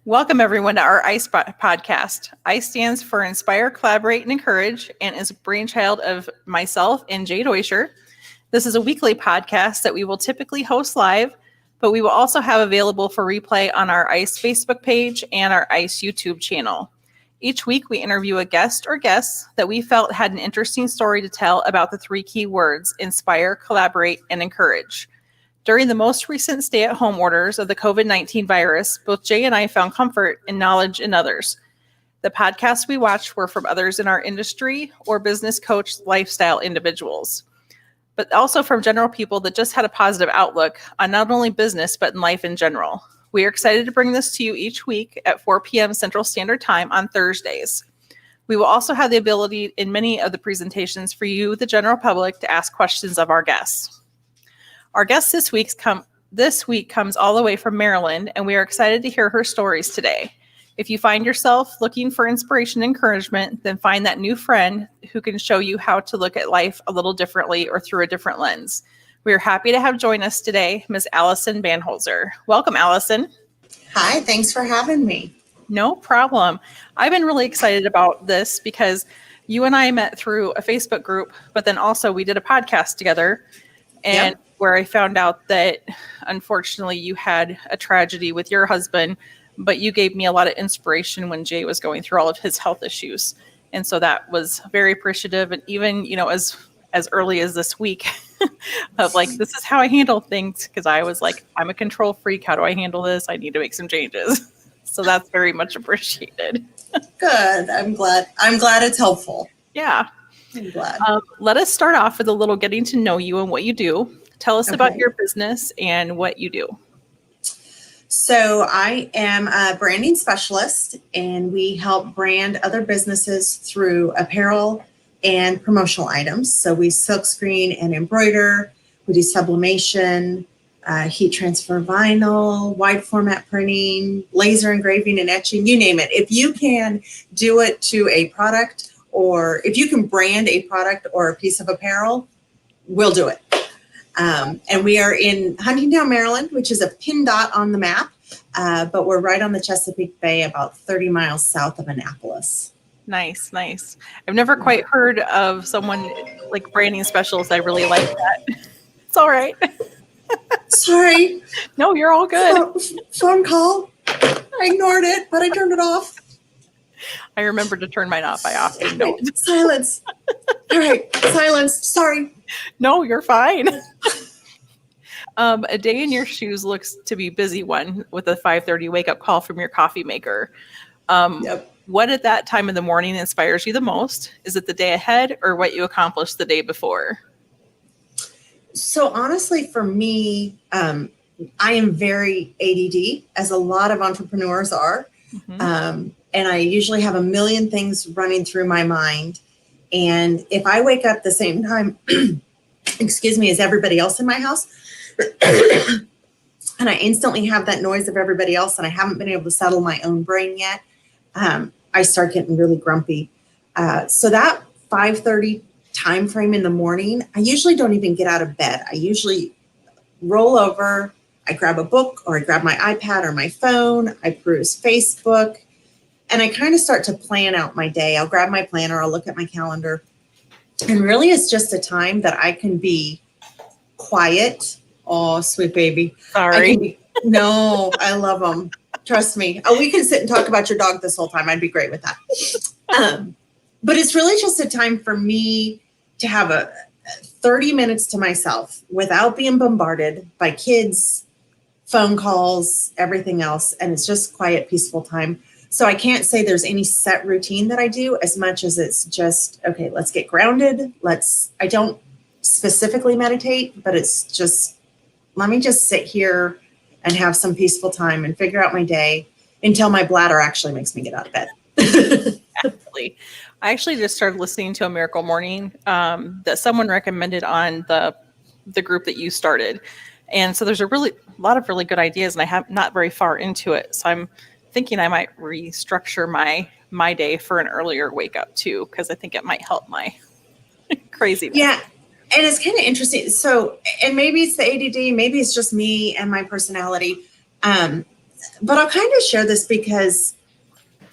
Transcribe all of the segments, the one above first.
Welcome, everyone, to our I.C.E podcast. I.C.E stands for Inspire, Collaborate, and Encourage, and is a brainchild of myself and Jay Deuscher. This is a weekly podcast that we will typically host live, but we will also have available for replay on our I.C.E Facebook page and our I.C.E YouTube channel. Each week, we interview a guest or guests that we felt had an interesting story to tell about the three key words: inspire, collaborate, and encourage. During the most recent stay-at-home orders of the COVID-19 virus, both Jay and I found comfort in knowledge in others. The podcasts we watched were from others in our industry or business coach lifestyle individuals, but also from general people that just had a positive outlook on not only business, but in life in general. We are excited to bring this to you each week at 4 p.m. Central Standard Time on Thursdays. We will also have the ability in many of the presentations for you, the general public, to ask questions of our guests. Our guest this week comes all the way from Maryland, and we are excited to hear her stories today. If you find yourself looking for inspiration and encouragement, then find that new friend who can show you how to look at life a little differently or through a different lens. We are happy to have join us today, Ms. Alison Banholzer. Welcome, Alison. Hi, thanks for having me. No problem. I've been really excited about this because you and I met through a Facebook group, but then also we did a podcast together. And where I found out that, unfortunately, you had a tragedy with your husband, but you gave me a lot of inspiration when Jay was going through all of his health issues. And so that was very appreciative. And even, as early as this week of like, this is how I handle things. Because I was like, I'm a control freak. How do I handle this? I need to make some changes. So that's very much appreciated. Good. I'm glad it's helpful. Yeah. I'm glad. Let us start off with a little getting to know you and what you do. Tell us about your business and what you do. So I am a branding specialist, and we help brand other businesses through apparel and promotional items. So we silkscreen and embroider. We do sublimation, heat transfer vinyl, wide format printing, laser engraving and etching, you name it. If you can do it to a product, or if you can brand a product or a piece of apparel, we'll do it. And we are in Huntingtown, Maryland, which is a pin dot on the map, but we're right on the Chesapeake Bay, about 30 miles south of Annapolis. Nice. I've never quite heard of someone like branding specialist. I really like that. It's all right. Sorry. No, you're all good. Phone call. I ignored it, but I turned it off. I remember to turn mine off. I often don't. Silence. All right. Silence. Sorry. No, you're fine. A day in your shoes looks to be a busy one with a 5:30 wake up call from your coffee maker. What at that time of the morning inspires you the most? Is it the day ahead or what you accomplished the day before? So honestly, for me, I am very ADD, as a lot of entrepreneurs are. Mm-hmm. And I usually have a million things running through my mind. And if I wake up the same time, as everybody else in my house, and I instantly have that noise of everybody else, and I haven't been able to settle my own brain yet, I start getting really grumpy. So that 5:30 time frame in the morning, I usually don't even get out of bed. I usually roll over, I grab a book, or I grab my iPad or my phone, I peruse Facebook, and I kind of start to plan out my day. I'll grab my planner, I'll look at my calendar. And really it's just a time that I can be quiet. Oh, sweet baby. Sorry. No, I love them. Trust me. Oh, we can sit and talk about your dog this whole time. I'd be great with that. But it's really just a time for me to have a 30 minutes to myself without being bombarded by kids, phone calls, everything else. And it's just quiet, peaceful time. So I can't say there's any set routine that I do, as much as it's just, okay, let's get grounded. I don't specifically meditate, but it's just, let me just sit here and have some peaceful time and figure out my day until my bladder actually makes me get out of bed. Absolutely. I actually just started listening to A Miracle Morning that someone recommended on the group that you started. And so there's a lot of really good ideas, and I have not very far into it. So I'm thinking I might restructure my day for an earlier wake up too, because I think it might help my craziness. Yeah. And it's kind of interesting. So, and maybe it's the ADD, maybe it's just me and my personality. But I'll kind of share this because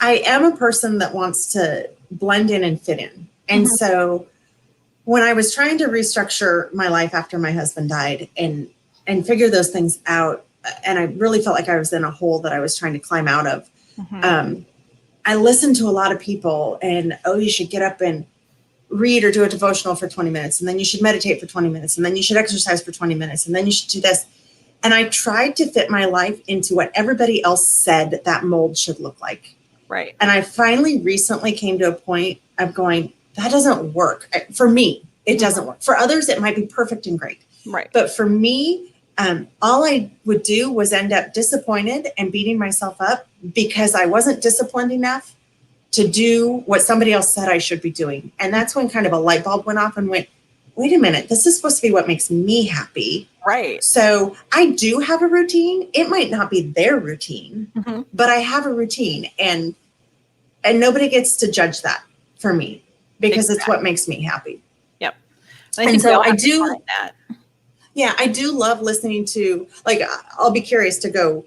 I am a person that wants to blend in and fit in. And so when I was trying to restructure my life after my husband died and figure those things out, and I really felt like I was in a hole that I was trying to climb out of, I listened to a lot of people and, oh, you should get up and read or do a devotional for 20 minutes. And then you should meditate for 20 minutes. And then you should exercise for 20 minutes. And then you should do this. And I tried to fit my life into what everybody else said that mold should look like. Right. And I finally recently came to a point of going, that doesn't work. For me, it doesn't work. For others, it might be perfect and great. Right. But for me, all I would do was end up disappointed and beating myself up because I wasn't disciplined enough to do what somebody else said I should be doing. And that's when kind of a light bulb went off and went, wait a minute, this is supposed to be what makes me happy. Right. So I do have a routine. It might not be their routine, but I have a routine, and nobody gets to judge that for me because it's what makes me happy. Yep. And so I do that. Yeah, I do love listening to, like, I'll be curious to go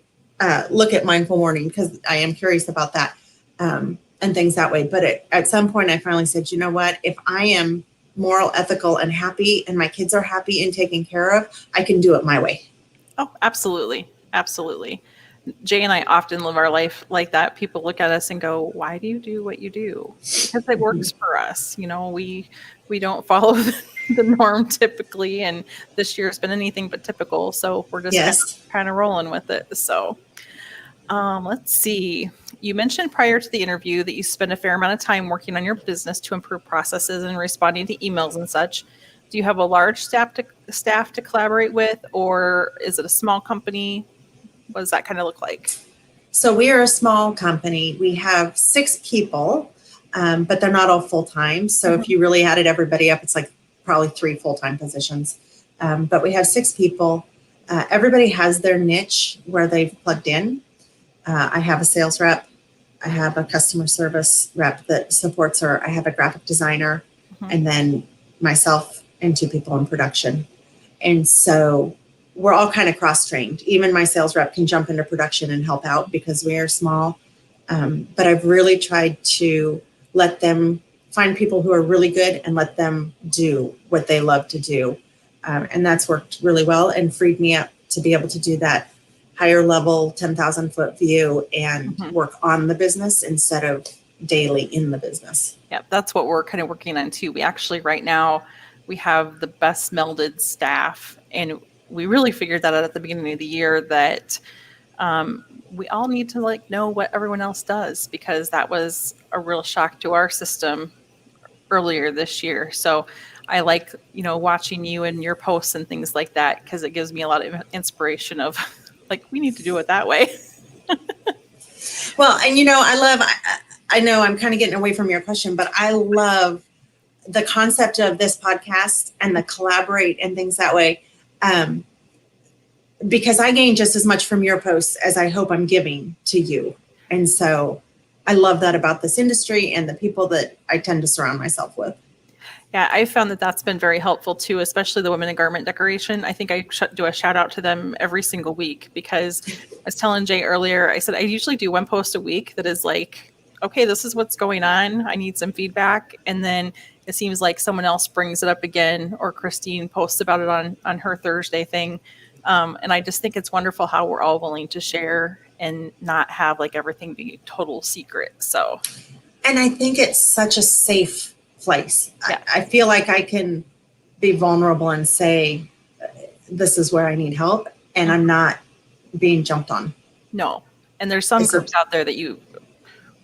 look at Mindful Morning because I am curious about that and things that way. But at some point I finally said, you know what, if I am moral, ethical, and happy, and my kids are happy and taken care of, I can do it my way. Oh, absolutely. Absolutely. Jay and I often live our life like that. People look at us and go, why do you do what you do? Because it works for us. You know, we don't follow the norm typically. And this year has been anything but typical. So we're just kind of rolling with it. So let's see. You mentioned prior to the interview that you spend a fair amount of time working on your business to improve processes and responding to emails and such. Do you have a large staff to collaborate with, or is it a small company? What does that kind of look like? So we are a small company. We have 6 people, but they're not all full-time. So if you really added everybody up, it's like probably 3 full-time positions. But we have 6 people. Everybody has their niche where they've plugged in. I have a sales rep. I have a customer service rep that supports her. I have a graphic designer, and then myself and 2 people in production. And so we're all kind of cross-trained. Even my sales rep can jump into production and help out because we are small. But I've really tried to let them find people who are really good and let them do what they love to do. And that's worked really well and freed me up to be able to do that higher level 10,000 foot view and work on the business instead of daily in the business. Yeah, that's what we're kind of working on too. We actually right now, we have the best melded staff, and we really figured that out at the beginning of the year that we all need to like know what everyone else does, because that was a real shock to our system earlier this year. So I like, watching you and your posts and things like that, because it gives me a lot of inspiration of like, we need to do it that way. Well, and I know I'm kind of getting away from your question, but I love the concept of this podcast and the collaborate and things that way. Because I gain just as much from your posts as I hope I'm giving to you. And so I love that about this industry and the people that I tend to surround myself with. Yeah, I found that that's been very helpful too, especially the women in garment decoration. I think I do a shout out to them every single week, because I was telling Jay earlier, I said I usually do 1 post a week that is like, okay, this is what's going on. I need some feedback. And then it seems like someone else brings it up again, or Christine posts about it on her Thursday thing. And I just think it's wonderful how we're all willing to share and not have like everything be total secret. So, and I think it's such a safe place. Yeah. I feel like I can be vulnerable and say, this is where I need help, and I'm not being jumped on. No. And there's some groups out there that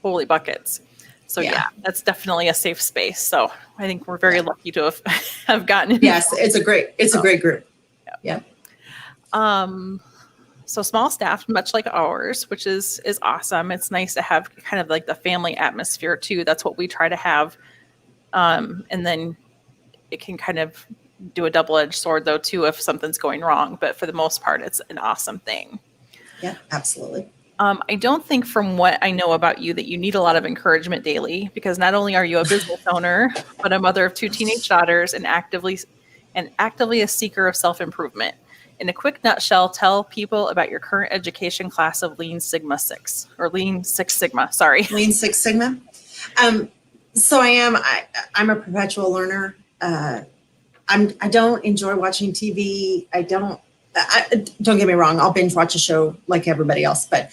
holy buckets. So yeah, that's definitely a safe space. So I think we're very lucky to have gotten it. Yes, it's a great group. Yeah. So small staff, much like ours, which is awesome. It's nice to have kind of like the family atmosphere too. That's what we try to have. And then it can kind of do a double-edged sword though too if something's going wrong. But for the most part, it's an awesome thing. Yeah, absolutely. I don't think, from what I know about you, that you need a lot of encouragement daily, because not only are you a business owner, but a mother of 2 teenage daughters and actively a seeker of self-improvement. In a quick nutshell, tell people about your current education class of Lean Sigma 6, or Lean Six Sigma, sorry. Lean Six Sigma. So I'm a perpetual learner. I don't enjoy watching TV. Don't get me wrong. I'll binge watch a show like everybody else, but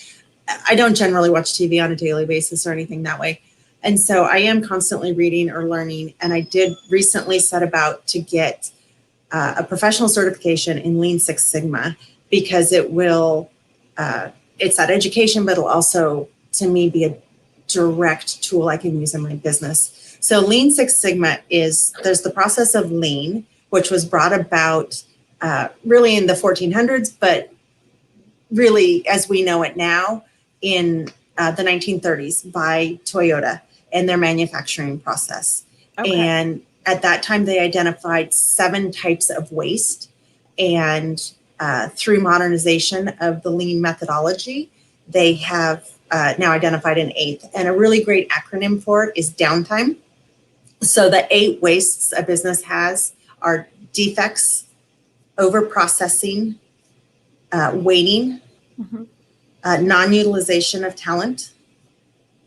I don't generally watch TV on a daily basis or anything that way. And so I am constantly reading or learning. And I did recently set about to get a professional certification in Lean Six Sigma, because it will, it's that education, but it'll also, to me, be a direct tool I can use in my business. So Lean Six Sigma there's the process of lean, which was brought about really in the 1400s, but really as we know it now in the 1930s by Toyota and their manufacturing process. Okay. And at that time, they identified 7 types of waste. And through modernization of the lean methodology, they have now identified an 8th. And a really great acronym for it is downtime. So the 8 wastes a business has are defects, over-processing, waiting, non-utilization of talent,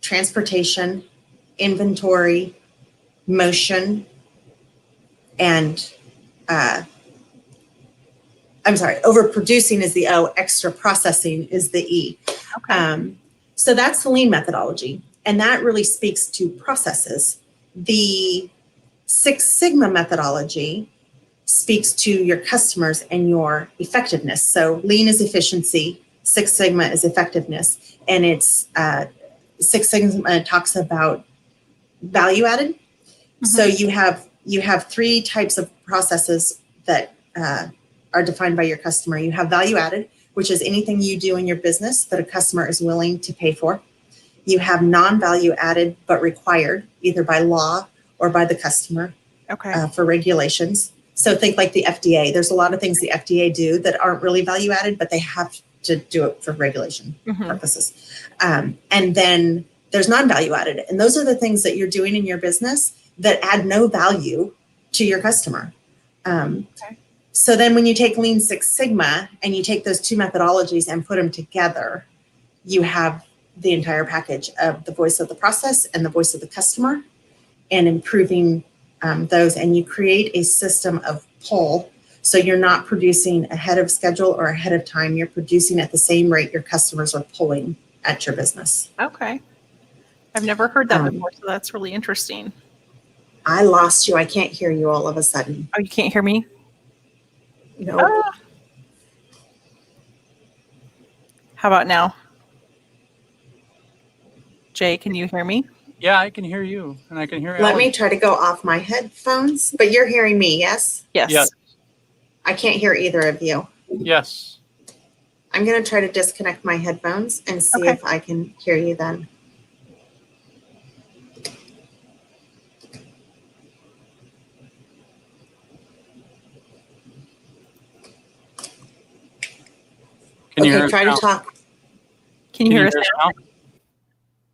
transportation, inventory, motion, and overproducing is the O, extra processing is the E. Okay. So that's the lean methodology, and that really speaks to processes. The Six Sigma methodology speaks to your customers and your effectiveness. So lean is efficiency, Six Sigma is effectiveness, and it's Six Sigma talks about value added. So you have 3 types of processes that are defined by your customer. You have value added, which is anything you do in your business that a customer is willing to pay for. You have non-value added but required, either by law or by the customer, for regulations. So think like the FDA. There's a lot of things the FDA do that aren't really value added, but they have to do it for regulation purposes. And then there's non-value added. And those are the things that you're doing in your business that add no value to your customer. So then when you take Lean Six Sigma and you take those 2 methodologies and put them together, you have the entire package of the voice of the process and the voice of the customer, and improving those. And you create a system of pull. So you're not producing ahead of schedule or ahead of time. You're producing at the same rate your customers are pulling at your business. Okay. I've never heard that before, so that's really interesting. I lost you. I can't hear you all of a sudden. Oh, you can't hear me? No. How about now? Jay, can you hear me? Yeah, I can hear you, and I can hear you. Let me try to go off my headphones, but you're hearing me, yes? Yes. Yes. I can't hear either of you. Yes. I'm going to try to disconnect my headphones and see if I can hear you then. Can you hear us try now? to talk. Can you hear us now?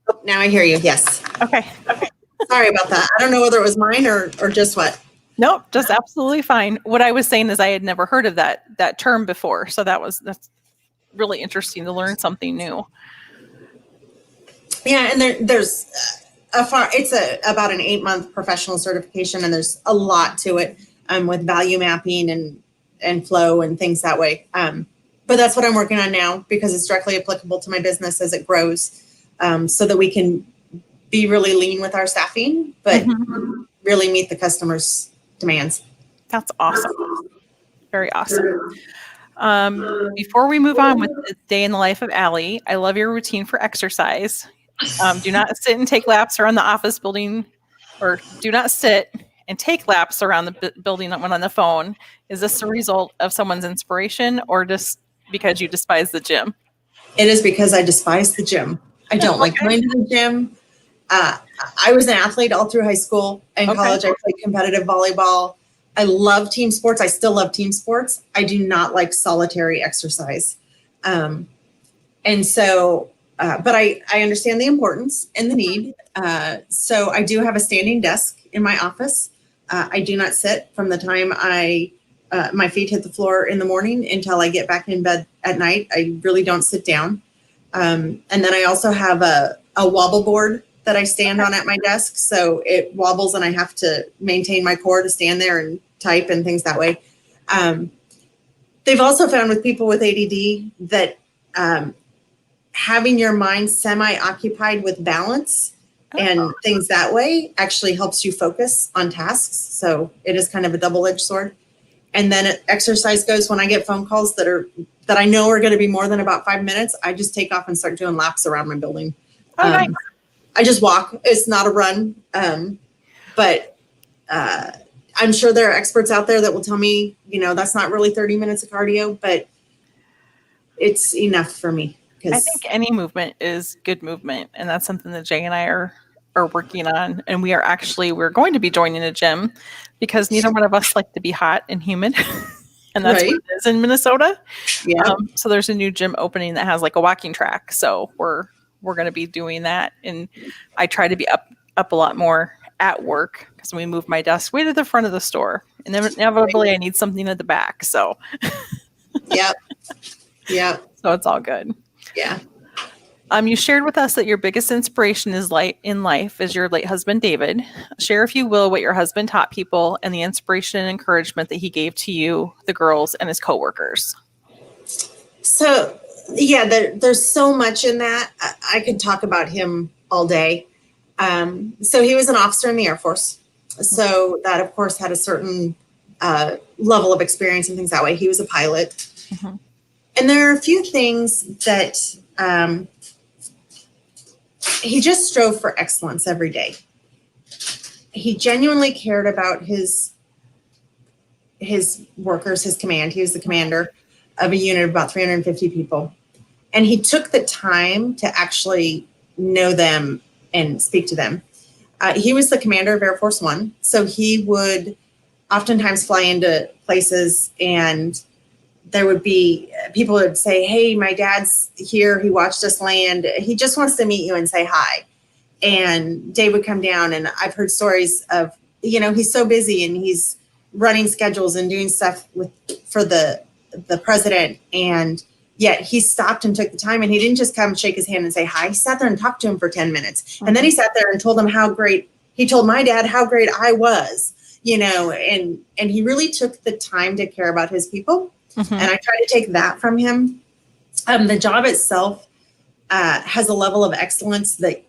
Oh, now I hear you. Yes. Okay. Sorry about that. I don't know whether it was mine or just what. Nope, just absolutely fine. What I was saying is I had never heard of that term before, so that's really interesting to learn something new. Yeah, and there's about an 8-month professional certification, and there's a lot to it with value mapping and flow and things that way. But that's what I'm working on now, because it's directly applicable to my business as it grows, so that we can be really lean with our staffing, but really meet the customer's demands. That's awesome. Very awesome. Before we move on with the day in the life of Allie, I love your routine for exercise. Do not sit and take laps around the office building, or do not sit and take laps around the building when on the phone. Is this a result of someone's inspiration, or just because you despise the gym? It is because I despise the gym. I don't like going to the gym. I was an athlete all through high school and college. I played competitive volleyball. I love team sports. I still love team sports. I do not like solitary exercise. And so, but I understand the importance and the need. So I do have a standing desk in my office. I do not sit from the time I my feet hit the floor in the morning until I get back in bed at night. I really don't sit down. And then I also have a wobble board that I stand on at my desk. So it wobbles and I have to maintain my core to stand there and type and things that way. They've also found with people with ADD that having your mind semi-occupied with balance and things that way actually helps you focus on tasks. So it is kind of a double-edged sword. And then exercise goes when I get phone calls that I know are going to be more than about 5 minutes. I just take off and start doing laps around my building. Nice. I just walk. It's not a run. But I'm sure there are experts out there that will tell me, that's not really 30 minutes of cardio, but it's enough for me. I think any movement is good movement. And that's something that Jay and I are working on. And we're going to be joining a gym because neither one of us like to be hot and humid. And that's what it is in Minnesota. Yeah. So there's a new gym opening that has like a walking track. So we're going to be doing that. And I try to be up a lot more at work because we move my desk way to the front of the store. And then inevitably I need something at the back. So Yep. So it's all good. Yeah. You shared with us that your biggest inspiration in life is your late husband, David. Share, if you will, what your husband taught people and the inspiration and encouragement that he gave to you, the girls, and his coworkers. So, yeah, there's so much in that. I could talk about him all day. So he was an officer in the Air Force. So that, of course, had a certain level of experience and things that way. He was a pilot. Mm-hmm. And there are a few things that he just strove for excellence every day. He genuinely cared about his workers, his command. He was the commander of a unit of about 350 people. And he took the time to actually know them and speak to them. He was the commander of Air Force One. So he would oftentimes fly into places and there would be people would say, hey, my dad's here. He watched us land. He just wants to meet you and say hi. And Dave would come down, and I've heard stories of, he's so busy and he's running schedules and doing stuff for the president. And yet he stopped and took the time, and he didn't just come shake his hand and say hi. He sat there and talked to him for 10 minutes. Mm-hmm. And then he sat there and told him he told my dad how great I was, and he really took the time to care about his people. Mm-hmm. And I try to take that from him. The job itself has a level of excellence that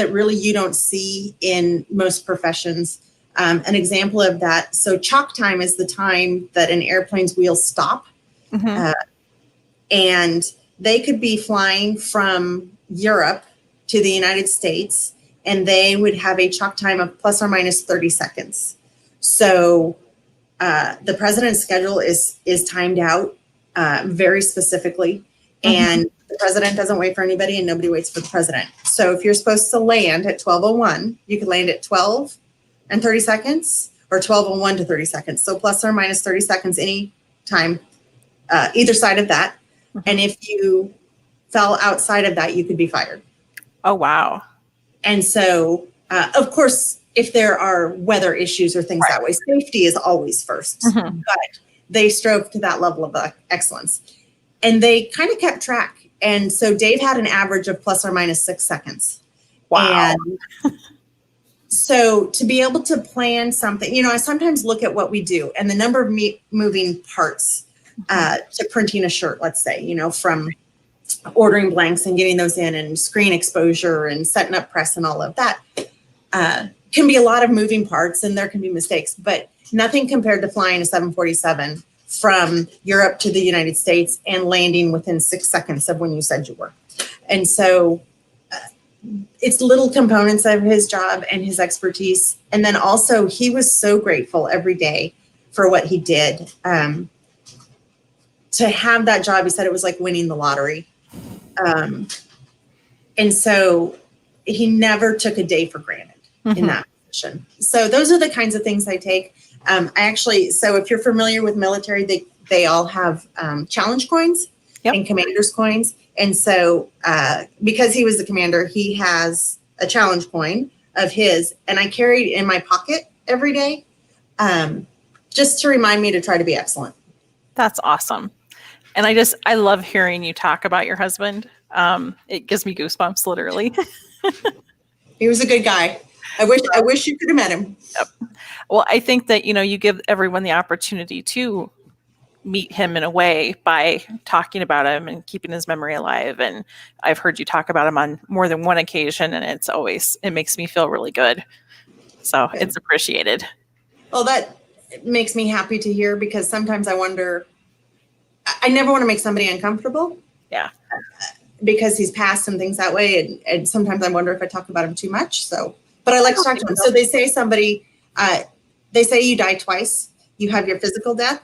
really you don't see in most professions. An example of that. So chalk time is the time that an airplane's wheels stop. Mm-hmm. And they could be flying from Europe to the United States, and they would have a chalk time of plus or minus 30 seconds. So the president's schedule is timed out very specifically, and the president doesn't wait for anybody and nobody waits for the president. So if you're supposed to land at 12:01, you could land at 12 and 30 seconds or 12:01 to 30 seconds. So plus or minus 30 seconds any time, either side of that. Mm-hmm. And if you fell outside of that, you could be fired. Oh, wow. And so, of course, if there are weather issues or things that way, safety is always first. Mm-hmm. But they strove to that level of excellence. And they kind of kept track. And so Dave had an average of plus or minus 6 seconds. Wow. And so to be able to plan something, I sometimes look at what we do and the number of moving parts to printing a shirt, let's say, from ordering blanks and getting those in and screen exposure and setting up press and all of that. Can be a lot of moving parts and there can be mistakes, but nothing compared to flying a 747 from Europe to the United States and landing within 6 seconds of when you said you were. And so it's little components of his job and his expertise. And then also he was so grateful every day for what he did. To have that job, he said it was like winning the lottery. And so he never took a day for granted. Mm-hmm. In that position. So those are the kinds of things I take. So if you're familiar with military, they all have challenge coins and commander's coins. And so because he was the commander, he has a challenge coin of his, and I carried in my pocket every day. just to remind me to try to be excellent. That's awesome. And I love hearing you talk about your husband. It gives me goosebumps, literally. He was a good guy. I wish you could have met him. Well, I think that, you give everyone the opportunity to meet him in a way by talking about him and keeping his memory alive. And I've heard you talk about him on more than one occasion, and it makes me feel really good. So Good. It's appreciated. Well, that makes me happy to hear, because sometimes I wonder, I never want to make somebody uncomfortable. Yeah. Because he's passed and things that way. And sometimes I wonder if I talk about him too much. So, but I like to talk to him. So they say they say you die twice. You have your physical death,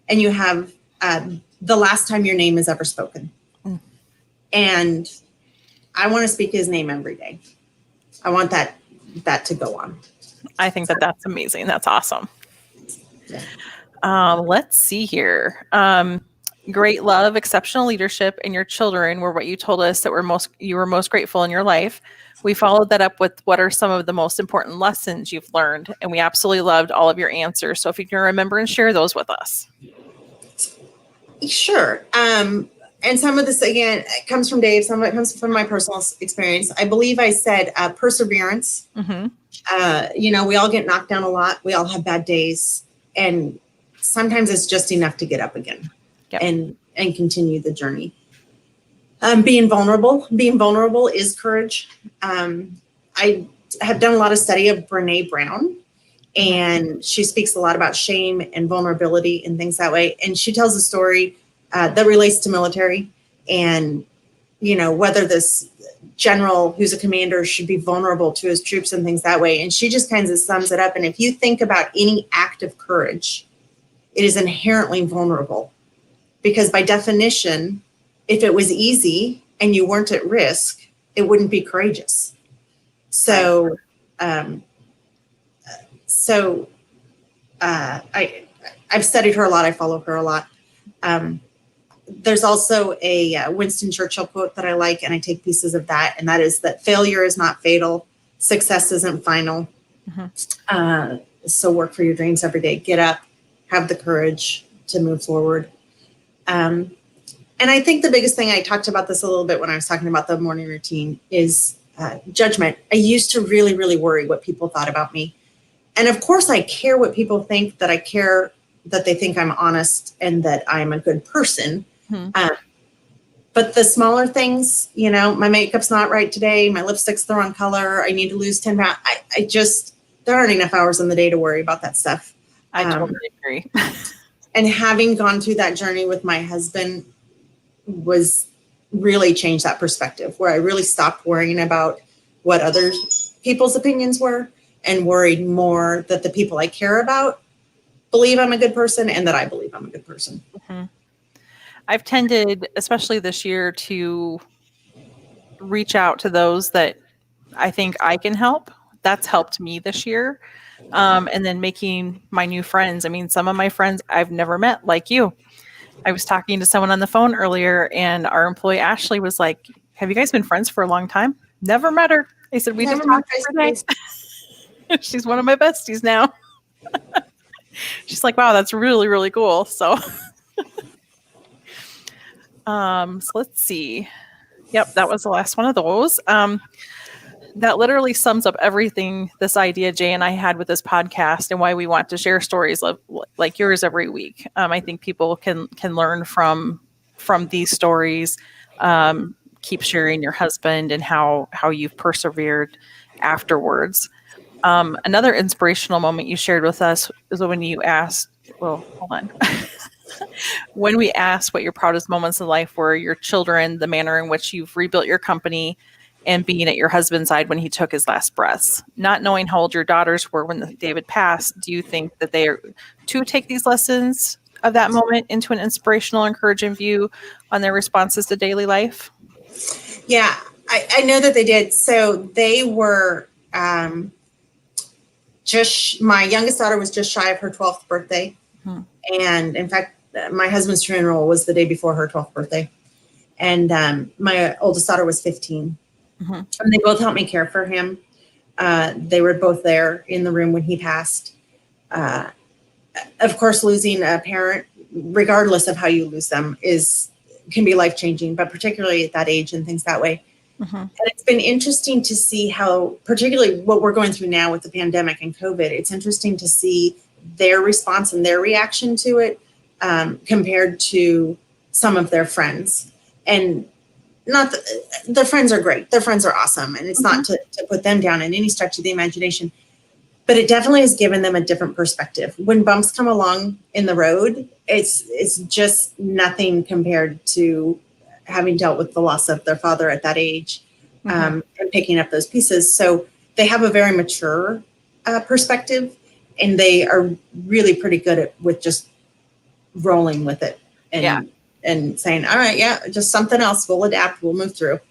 and you have the last time your name is ever spoken. Mm. And I want to speak his name every day. I want that to go on. I think that's amazing. That's awesome. Yeah. Let's see here. Great love, exceptional leadership, and your children were what you told us that you were most grateful in your life. We followed that up with what are some of the most important lessons you've learned, and we absolutely loved all of your answers. So if you can remember and share those with us. Sure. And some of this, again, comes from Dave. Some of it comes from my personal experience. I believe I said perseverance. Mm-hmm. We all get knocked down a lot. We all have bad days. And sometimes it's just enough to get up again. Yep. and continue the journey. Being vulnerable is courage. I have done a lot of study of Brene Brown, and she speaks a lot about shame and vulnerability and things that way. And she tells a story that relates to military, and whether this general who's a commander should be vulnerable to his troops and things that way. And she just kind of sums it up. And if you think about any act of courage, it is inherently vulnerable. Because by definition, if it was easy and you weren't at risk, it wouldn't be courageous. So, I've studied her a lot. I follow her a lot. There's also a Winston Churchill quote that I like, and I take pieces of that. And that is that failure is not fatal. Success isn't final. Mm-hmm. So work for your dreams every day. Get up, have the courage to move forward. And I think the biggest thing, I talked about this a little bit when I was talking about the morning routine, is judgment. I used to really, really worry what people thought about me. And of course, I care what people think, that I care that they think I'm honest and that I'm a good person. Mm-hmm. But the smaller things, my makeup's not right today, my lipstick's the wrong color, I need to lose 10 pounds. There aren't enough hours in the day to worry about that stuff. I totally agree. And having gone through that journey with my husband was really changed that perspective, where I really stopped worrying about what other people's opinions were and worried more that the people I care about believe I'm a good person and that I believe I'm a good person. Mm-hmm. I've tended, especially this year, to reach out to those that I think I can help. That's helped me this year. And then making my new friends. I mean, some of my friends I've never met, like you. I was talking to someone on the phone earlier, and our employee Ashley was like, "Have you guys been friends for a long time?" Never met her. I said, "We just talked for days." She's one of my besties now. She's like, "Wow, that's really, really cool." So, so let's see. Yep, that was the last one of those. That literally sums up everything, this idea Jay and I had with this podcast, and why we want to share stories like yours every week. I think people can learn from these stories. Keep sharing your husband and how you've persevered afterwards. Another inspirational moment you shared with us is when you asked, well, hold on. When we asked what your proudest moments in life were, your children, the manner in which you've rebuilt your company, and being at your husband's side when he took his last breaths. Not knowing how old your daughters were when David passed, do you think that they are to take these lessons of that moment into an inspirational, encouraging view on their responses to daily life? Yeah, I know that they did. So they were my youngest daughter was just shy of her 12th birthday. Mm-hmm. And in fact, my husband's funeral was the day before her 12th birthday. And my oldest daughter was 15. Mm-hmm. And they both helped me care for him. They were both there in the room when he passed. of course, losing a parent, regardless of how you lose them, can be life-changing, but particularly at that age and things that way. And it's been interesting to see how, particularly what we're going through now with the pandemic and COVID, it's interesting to see their response and their reaction to it compared to some of their friends. And not their friends are great. Their friends are awesome. And it's not to put them down in any stretch of the imagination, but it definitely has given them a different perspective. When bumps come along in the road, it's just nothing compared to having dealt with the loss of their father at that age and picking up those pieces. So they have a very mature perspective, and they are really pretty good with just rolling with it and saying, all right, just something else. We'll adapt. We'll move through.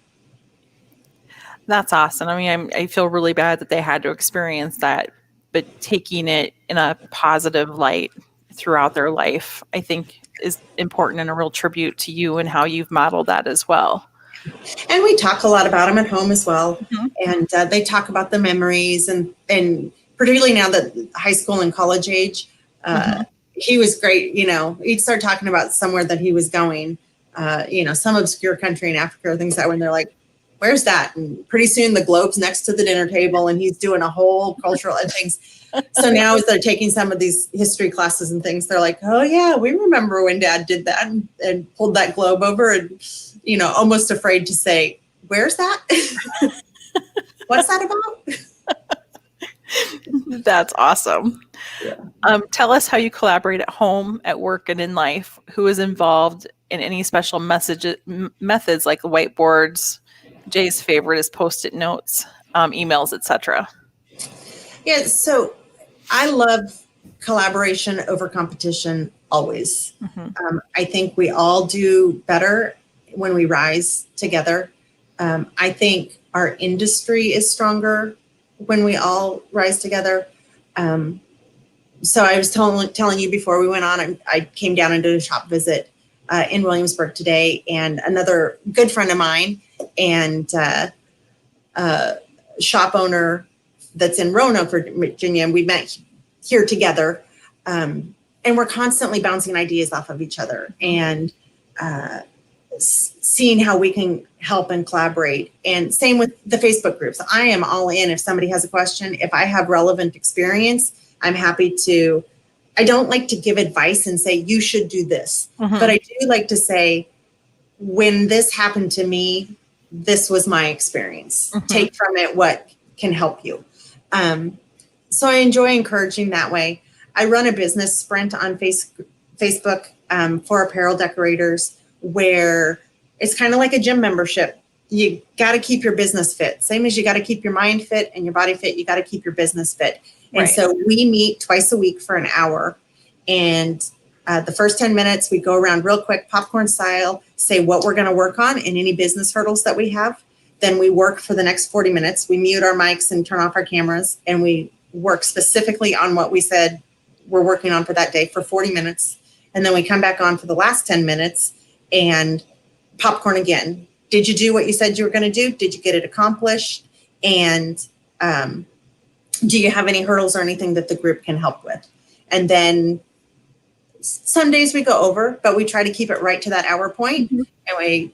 That's awesome. I mean, I feel really bad that they had to experience that, but taking it in a positive light throughout their life, I think is important and a real tribute to you and how you've modeled that as well. And we talk a lot about them at home as well. And they talk about the memories and particularly now that high school and college age, he was great. He'd start talking about somewhere that he was going, some obscure country in Africa or things that when they're like, where's that? And pretty soon the globe's next to the dinner table and he's doing a whole cultural and things. So now as they're taking some of these history classes and things, they're like, oh yeah, we remember when Dad did that and pulled that globe over and, almost afraid to say, where's that? What's that about? That's awesome. Yeah. Tell us how you collaborate at home, at work, and in life. Who is involved in any special methods like whiteboards? Jay's favorite is Post-it notes, emails, etc. Yeah, so I love collaboration over competition always. I think we all do better when we rise together. I think our industry is stronger when we all rise together. So I was telling you before we went on, I came down and did a shop visit in Williamsburg today, and another good friend of mine and shop owner that's in Roanoke, Virginia, and we met here together. And we're constantly bouncing ideas off of each other and seeing how we can help and collaborate. And same with the Facebook groups. I am all in if somebody has a question. If I have relevant experience, I'm happy to. I don't like to give advice and say, you should do this. But I do like to say, when this happened to me, this was my experience. Take from it what can help you. So I enjoy encouraging that way. I run a business sprint on Facebook for apparel decorators where it's kind of like a gym membership. You got to keep your business fit. Same as you got to keep your mind fit and your body fit, you got to keep your business fit. And so we meet twice a week for an hour. And the first 10 minutes, we go around real quick, popcorn style, say what we're going to work on and any business hurdles that we have. Then we work for the next 40 minutes. We mute our mics and turn off our cameras. And we work specifically on what we said we're working on for that day for 40 minutes. And then we come back on for the last 10 minutes and popcorn again. Did you do what you said you were going to do? Did you get it accomplished? And do you have any hurdles or anything that the group can help with? And then some days we go over, but we try to keep it right to that hour point. And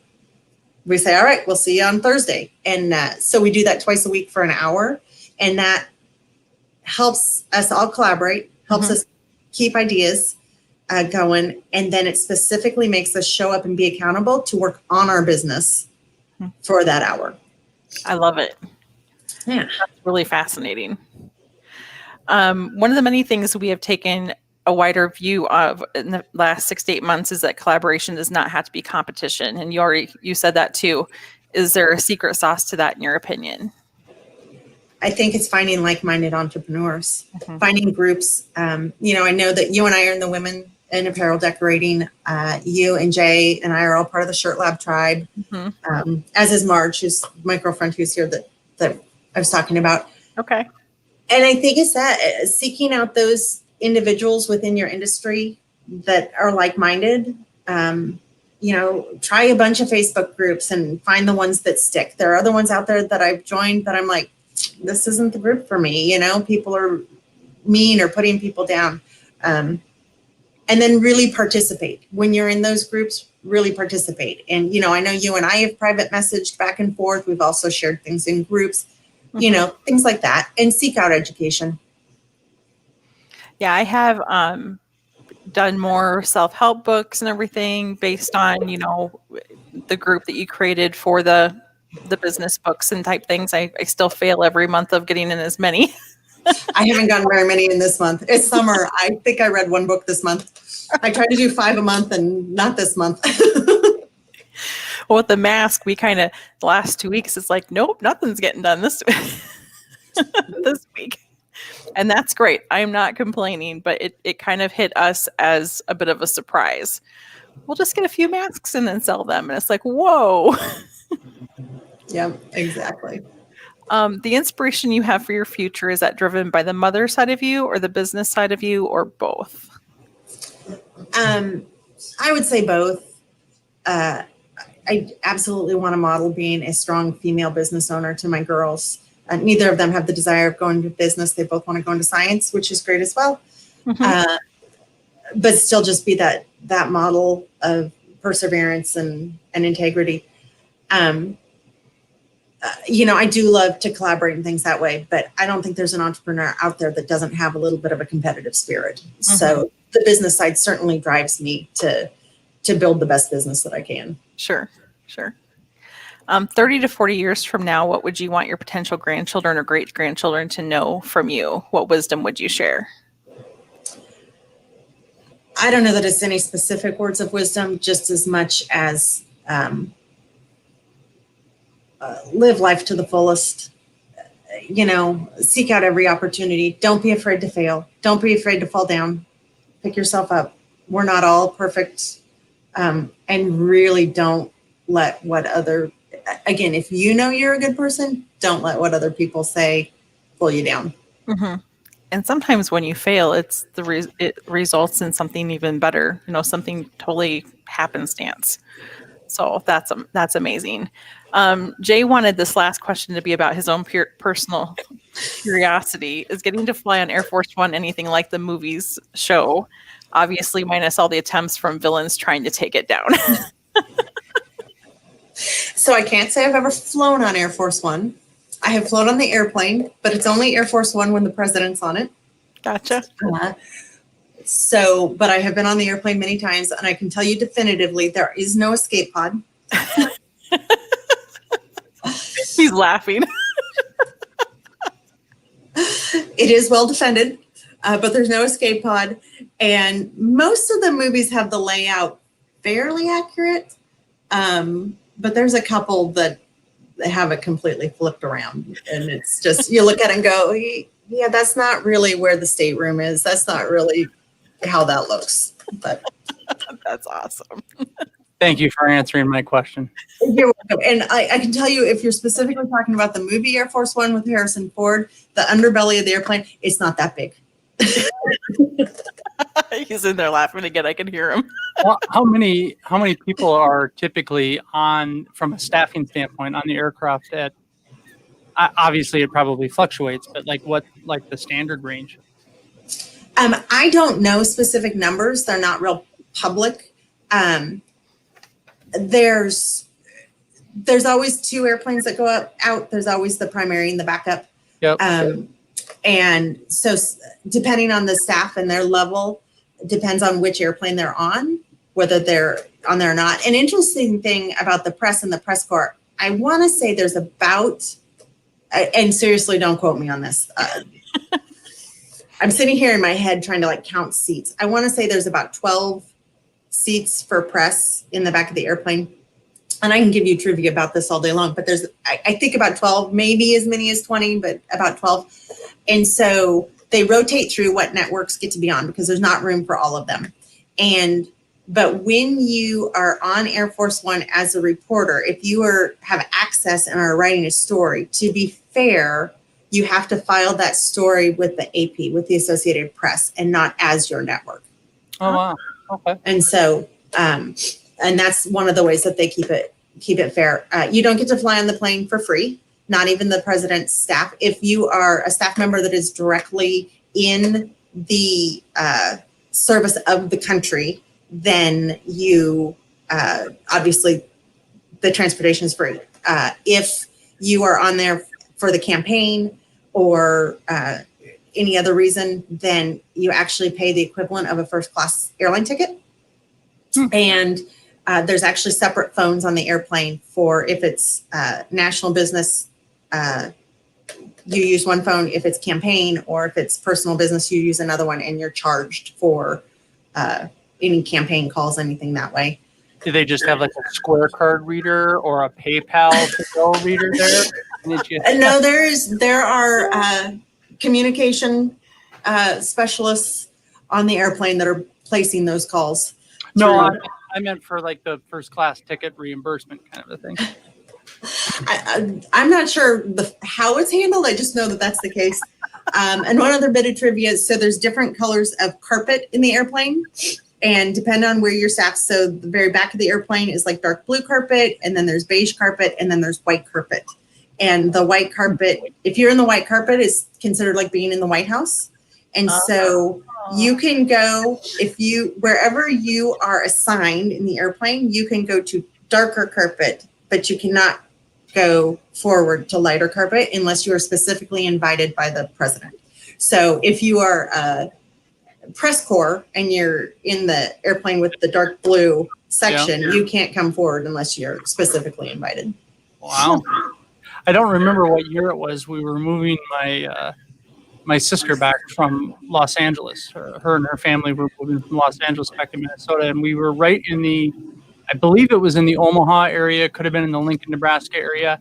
we say, all right, we'll see you on Thursday. And so we do that twice a week for an hour. And that helps us all collaborate, helps us keep ideas going. And then it specifically makes us show up and be accountable to work on our business for that hour. I love it. Yeah. That's really fascinating. One of the many things we have taken a wider view of in the last 6 to 8 months is that collaboration does not have to be competition. And you said that too. Is there a secret sauce to that in your opinion? I think it's finding like-minded entrepreneurs, finding groups. I know that you and I are in the women in apparel decorating. You and Jay and I are all part of the Shirt Lab tribe, as is Marge, who's my girlfriend who's here that I was talking about. Okay. And I think it's that seeking out those individuals within your industry that are like-minded. Try a bunch of Facebook groups and find the ones that stick. There are other ones out there that I've joined that I'm like, this isn't the group for me. People are mean or putting people down. And then really participate. When you're in those groups, really participate. And, I know you and I have private messaged back and forth. We've also shared things in groups, things like that, and seek out education. Yeah, I have done more self-help books and everything based on, the group that you created for the business books and type things. I still fail every month of getting in as many. I haven't gotten very many in this month. It's summer. I think I read one book this month. I try to do 5 a month and not this month. Well, with the mask, we kind of, the last 2 weeks, it's like, nope, nothing's getting done this this week. And that's great. I'm not complaining, but it kind of hit us as a bit of a surprise. We'll just get a few masks and then sell them. And it's like, whoa. Yeah, exactly. The inspiration you have for your future, is that driven by the mother side of you or the business side of you, or both? I would say both. I absolutely want to model being a strong female business owner to my girls. Neither of them have the desire of going to business. They both want to go into science, which is great as well. Mm-hmm. But still just be that model of perseverance and integrity. I do love to collaborate and things that way, but I don't think there's an entrepreneur out there that doesn't have a little bit of a competitive spirit. Mm-hmm. So the business side certainly drives me to build the best business that I can. Sure. 30 to 40 years from now, what would you want your potential grandchildren or great-grandchildren to know from you? What wisdom would you share? I don't know that it's any specific words of wisdom, just as much as live life to the fullest. Seek out every opportunity. Don't be afraid to fail. Don't be afraid to fall down. Pick yourself up. We're not all perfect. And really don't let again, if you're a good person, don't let what other people say pull you down. Mm-hmm. And sometimes when you fail, it results in something even better, something totally happenstance. So that's amazing. Jay wanted this last question to be about his own personal curiosity. Is getting to fly on Air Force One anything like the movies show? Obviously, minus all the attempts from villains trying to take it down. So I can't say I've ever flown on Air Force One. I have flown on the airplane, but it's only Air Force One when the president's on it. Gotcha. But I have been on the airplane many times, and I can tell you definitively there is no escape pod. He's laughing. It is well defended, but there's no escape pod. And most of the movies have the layout fairly accurate. But there's a couple that have it completely flipped around. And it's just, you look at it and go, yeah, that's not really where the stateroom is. That's not really how that looks. But that's awesome. Thank you for answering my question. You're welcome. And I can tell you, if you're specifically talking about the movie Air Force One with Harrison Ford, the underbelly of the airplane, it's not that big. He's in there laughing again. I can hear him. Well, how many people are typically on, from a staffing standpoint, on the aircraft? Obviously, it probably fluctuates, but what the standard range? I don't know specific numbers. They're not real public. There's always 2 airplanes that go out. There's always the primary and the backup. Yep. And so depending on the staff and their level, depends on which airplane they're on, whether they're on there or not. An interesting thing about the press and the press corps, I want to say there's about, and seriously, don't quote me on this. I'm sitting here in my head trying to count seats. I want to say there's about 12 seats for press in the back of the airplane. And I can give you trivia about this all day long, but there's, I think about 12, maybe as many as 20, but about 12. And so they rotate through what networks get to be on because there's not room for all of them. But when you are on Air Force One as a reporter, if you have access and are writing a story, to be fair, you have to file that story with the AP, with the Associated Press, and not as your network. Oh, wow. Okay. And so, and that's one of the ways that they keep it fair. You don't get to fly on the plane for free, not even the president's staff. If you are a staff member that is directly in the service of the country, then you obviously the transportation is free. If you are on there for the campaign or any other reason, then you actually pay the equivalent of a first class airline ticket. And there's actually separate phones on the airplane for if it's national business, you use one phone. If it's campaign or if it's personal business, you use another one, and you're charged for any campaign calls, anything that way. Do they just have like a Square card reader or a PayPal to go reader there? No, there are communication specialists on the airplane that are placing those calls. No, I meant for like the first class ticket reimbursement kind of a thing. I'm not sure how it's handled. I just know that that's the case. And one other bit of trivia, so there's different colors of carpet in the airplane, and depending on where you're sat, so the very back of the airplane is like dark blue carpet, and then there's beige carpet, and then there's white carpet. And the white carpet, if you're in the white carpet, is considered like being in the White House. And so you can go, wherever you are assigned in the airplane, you can go to darker carpet, but you cannot go forward to lighter carpet unless you are specifically invited by the president. So if you are a press corps and you're in the airplane with the dark blue section, you can't come forward unless you're specifically invited. Wow. I don't remember what year it was. We were moving my sister back from Los Angeles. Her and her family were moving from Los Angeles back to Minnesota, and we were right in I believe it was in the Omaha area, could have been in the Lincoln, Nebraska area.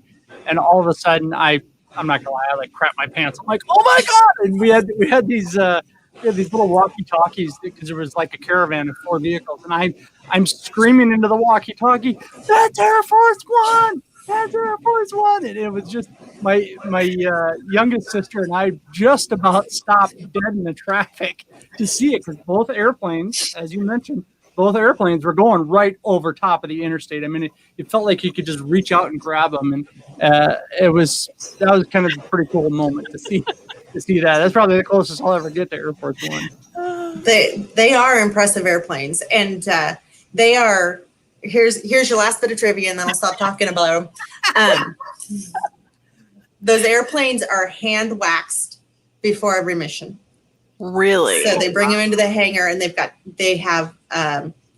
And all of a sudden, I'm not gonna lie, I like crap my pants. I'm like, oh my God. And we had these little walkie-talkies because there was like a caravan of 4 vehicles. And I'm screaming into the walkie-talkie, that's Air Force One! That's Air Force One! And it was just my youngest sister and I just about stopped dead in the traffic to see it, because both airplanes, as you mentioned, both airplanes were going right over top of the interstate. I mean, it felt like you could just reach out and grab them, and that was kind of a pretty cool moment to see that. That's probably the closest I'll ever get to Air Force One. They are impressive airplanes, and they are. Here's your last bit of trivia, and then I'll stop talking about them. Those airplanes are hand waxed before every mission. Really? So they bring them into the hangar, and they have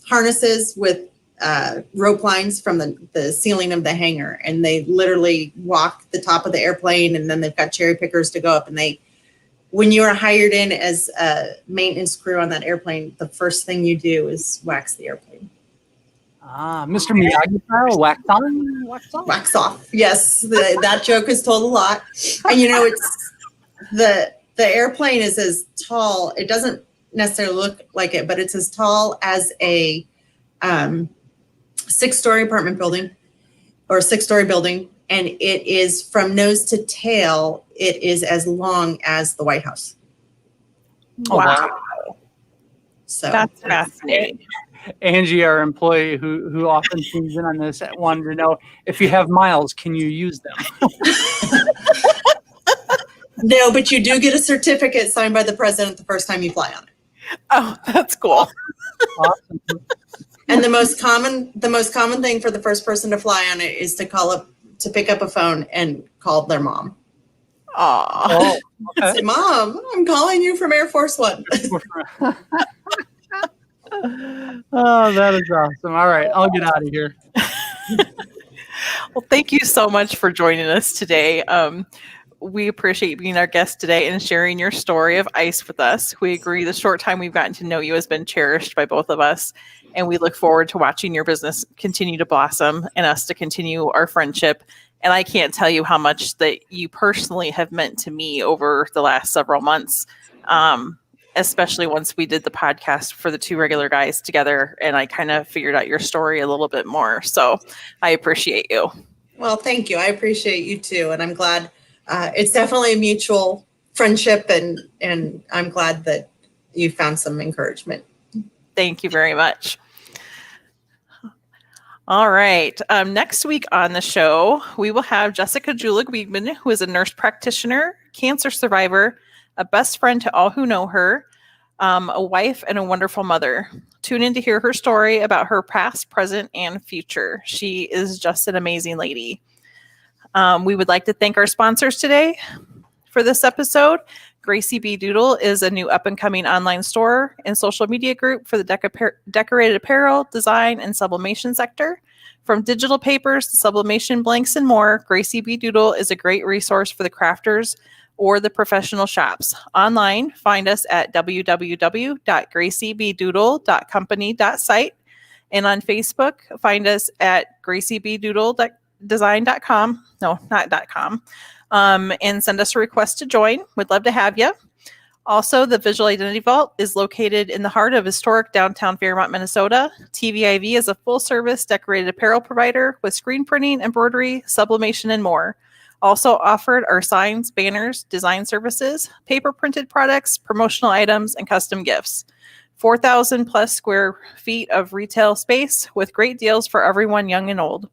harnesses with rope lines from the ceiling of the hangar, and they literally walk the top of the airplane, and then they've got cherry pickers to go up. And when you are hired in as a maintenance crew on that airplane, the first thing you do is wax the airplane. Mr. Miyagi style, wax on, wax off. Wax off. Yes, that joke is told a lot. And it's the airplane is as tall. It doesn't necessarily look like it, but it's as tall as a 6-story apartment building or a 6-story building. And it is from nose to tail. It is as long as the White House. Wow. So that's fascinating. Angie, our employee who often tunes in on this, wanted to know, if you have miles, can you use them? No, but you do get a certificate signed by the president the first time you fly on it. Oh, that's cool. Awesome. And the most common thing for the first person to fly on it is to pick up a phone and call their mom. Aw. Oh, okay. Say, Mom, I'm calling you from Air Force One. Oh, that is awesome. All right, I'll get out of here. Well, thank you so much for joining us today. We appreciate you being our guest today and sharing your story of ICE with us. We agree the short time we've gotten to know you has been cherished by both of us, and we look forward to watching your business continue to blossom and us to continue our friendship. And I can't tell you how much that you personally have meant to me over the last several months, especially once we did the podcast for the 2 regular guys together, and I kind of figured out your story a little bit more. So I appreciate you. Well, thank you. I appreciate you too. And I'm glad it's definitely a mutual friendship, and I'm glad that you found some encouragement. Thank you very much. All right. Next week on the show, we will have Jessica Julig-Wiegman, who is a nurse practitioner, cancer survivor, a best friend to all who know her, a wife, and a wonderful mother. Tune in to hear her story about her past, present, and future. She is just an amazing lady. We would like to thank our sponsors today for this episode. Gracie B. Doodle is a new up-and-coming online store and social media group for the decorated apparel, design, and sublimation sector. From digital papers to sublimation blanks and more, Gracie B. Doodle is a great resource for the crafters or the professional shops. Online, find us at www.graciebdoodle.company.site. And on Facebook, find us at graciebdoodle.design.com. No, not .com. And send us a request to join. We'd love to have you. Also, the Visual Identity Vault is located in the heart of historic downtown Fairmont, Minnesota. TVIV is a full-service decorated apparel provider with screen printing, embroidery, sublimation, and more. Also offered are signs, banners, design services, paper-printed products, promotional items, and custom gifts. 4,000 plus square feet of retail space with great deals for everyone, young and old.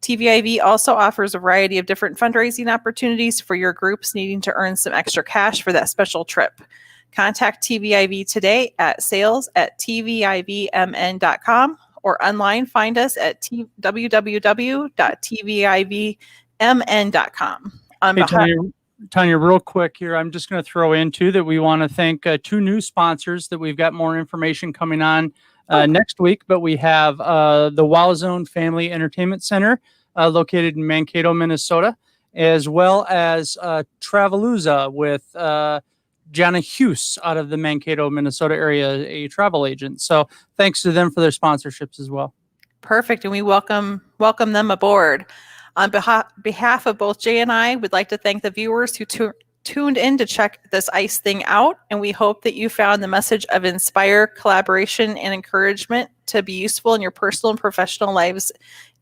TVIV also offers a variety of different fundraising opportunities for your groups needing to earn some extra cash for that special trip. Contact TVIV today at sales@tvivmn.com or online find us at www.tvivmn.com. Hey, Tanya, real quick here, I'm just going to throw in too that we want to thank two new sponsors that we've got more information coming on next week, but we have the Wow Zone Family Entertainment Center located in Mankato, Minnesota, as well as Travelooza with Jana Hughes out of the Mankato, Minnesota area, a travel agent. So thanks to them for their sponsorships as well. Perfect. And we welcome them aboard. On behalf of both Jay and I, we'd like to thank the viewers who tuned in to check this ICE thing out, and we hope that you found the message of inspire, collaboration, and encouragement to be useful in your personal and professional lives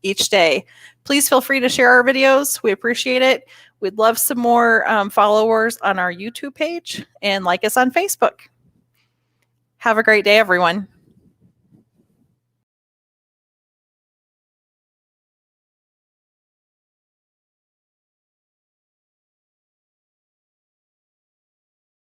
each day. Please feel free to share our videos. We appreciate it. We'd love some more followers on our YouTube page, and like us on Facebook. Have a great day, everyone.